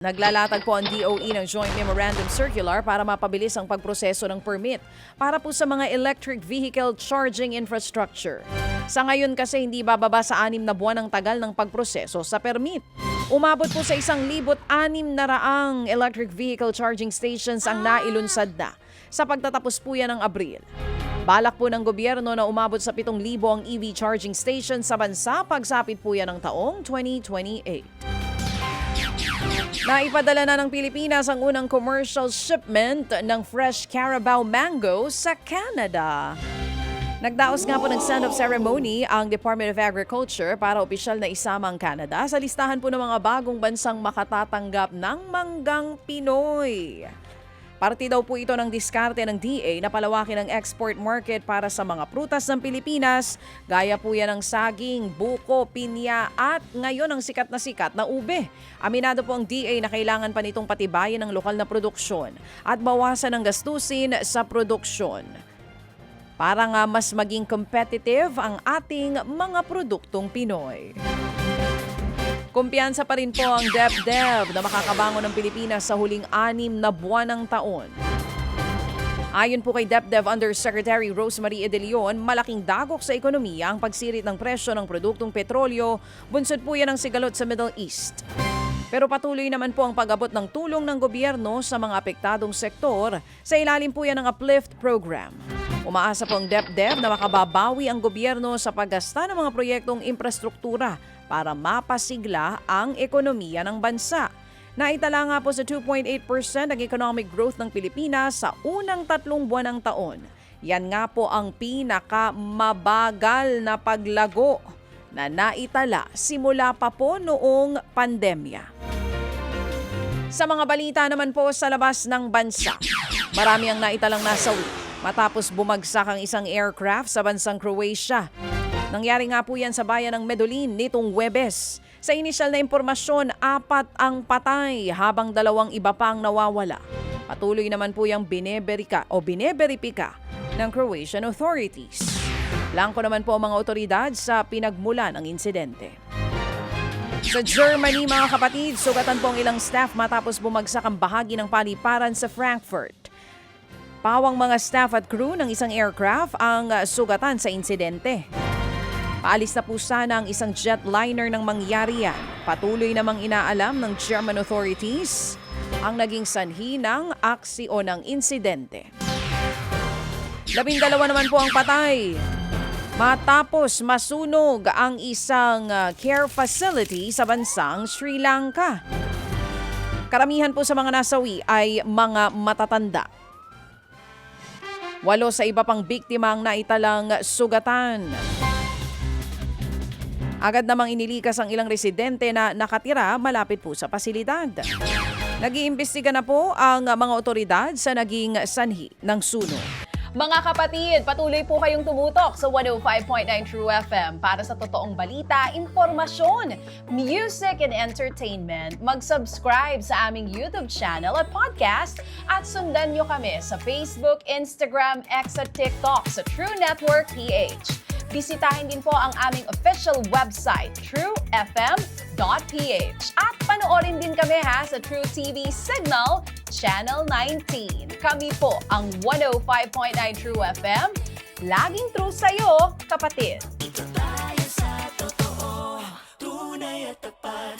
Naglalatag po ang DOE ng Joint Memorandum Circular para mapabilis ang pagproseso ng permit para po sa mga electric vehicle charging infrastructure. Sa ngayon kasi hindi bababa sa 6 na buwan ang tagal ng pagproseso sa permit. Umabot po sa 1,600 electric vehicle charging stations ang nailunsad na sa pagtatapos po yan ng Abril. Balak po ng gobyerno na umabot sa 7,000 ang EV charging stations sa bansa pagsapit po yan ng taong 2028. Naipadala na ng Pilipinas ang unang commercial shipment ng fresh Carabao mango sa Canada. Nagdaos nga po ng send-off ceremony ang Department of Agriculture para opisyal na isama ang Canada sa listahan po ng mga bagong bansang makatatanggap ng manggang Pinoy. Parte daw po ito ng diskarte ng DA na palawakin ang export market para sa mga prutas ng Pilipinas, gaya po yan ng saging, buko, pinya at ngayon ang sikat na ube. Aminado po ang DA na kailangan pa nitong patibayin ang lokal na produksyon at bawasan ang gastusin sa produksyon para nga mas maging competitive ang ating mga produktong Pinoy. Kumpiyansa pa rin po ang DepDev na makakabangon ng Pilipinas sa huling 6 na buwan ng taon. Ayon po kay DepDev Undersecretary Rosemarie De Leon, malaking dagok sa ekonomiya ang pagsirit ng presyo ng produktong petrolyo, bunsod po yan ang sigalot sa Middle East. Pero patuloy naman po ang pag-abot ng tulong ng gobyerno sa mga apektadong sektor sa ilalim po yan ng Uplift Program. Umaasa po ang DepDev na makababawi ang gobyerno sa paggasta ng mga proyektong infrastruktura para mapasigla ang ekonomiya ng bansa. Naitala nga po sa 2.8% ang economic growth ng Pilipinas sa unang 3 buwan ng taon. Yan nga po ang pinakamabagal na paglago na naitala simula pa po noong pandemya. Sa mga balita naman po sa labas ng bansa, marami ang naitalang nasawi matapos bumagsak ang isang aircraft sa bansang Croatia. Nangyari nga po yan sa bayan ng Medellin nitong Huwebes. Sa inisyal na impormasyon, 4 ang patay habang 2 iba pang nawawala. Patuloy naman po yung bineberipika ng Croatian authorities. Blanco naman po ang mga otoridad sa pinagmulan ng insidente. Sa Germany mga kapatid, sugatan po ang ilang staff matapos bumagsak ang bahagi ng paliparan sa Frankfurt. Pawang mga staff at crew ng isang aircraft ang sugatan sa insidente. Paalis na po sana ang isang jetliner nang mangyari yan. Patuloy namang inaalam ng German authorities ang naging sanhi ng aksi o ng insidente. 12 naman po ang patay matapos masunog ang isang care facility sa bansang Sri Lanka. Karamihan po sa mga nasawi ay mga matatanda. 8 sa iba pang biktima ang naitalang sugatan. Agad namang inilikas ang ilang residente na nakatira malapit po sa pasilidad. Nag-iimbestiga na po ang mga otoridad sa naging sanhi ng sunog. Mga kapatid, patuloy po kayong tumutok sa 105.9 True FM para sa totoong balita, impormasyon, music and entertainment. Mag-subscribe sa aming YouTube channel at podcast at sundan nyo kami sa Facebook, Instagram, X at TikTok sa True Network PH. Bisitahin din po ang aming official website, truefm.ph. At panoorin din kami sa True TV Signal, Channel 19. Kami po ang 105.9 True FM. Laging true sa'yo, kapatid.